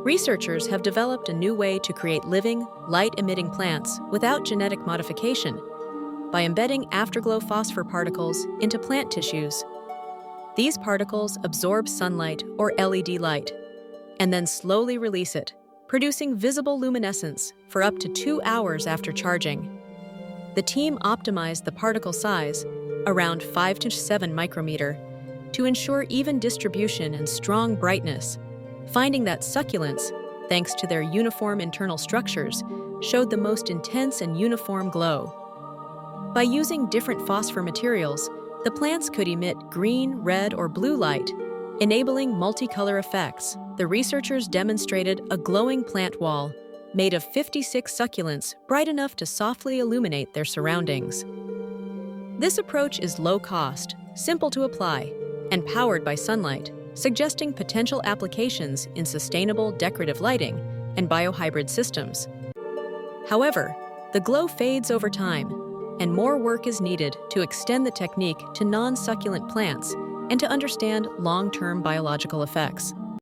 Researchers have developed a new way to create living, light-emitting plants without genetic modification by embedding afterglow phosphor particles into plant tissues. These particles absorb sunlight or LED light and then slowly release it, producing visible luminescence for up to 2 hours after charging. The team optimized the particle size, around 5 to 7 micrometer, to ensure even distribution and strong brightness, finding that succulents, thanks to their uniform internal structures, showed the most intense and uniform glow. By using different phosphor materials, the plants could emit green, red, or blue light, enabling multicolor effects. The researchers demonstrated a glowing plant wall made of 56 succulents bright enough to softly illuminate their surroundings. This approach is low cost, simple to apply, and powered by sunlight, suggesting potential applications in sustainable decorative lighting and biohybrid systems. However, the glow fades over time, and more work is needed to extend the technique to non-succulent plants and to understand long-term biological effects.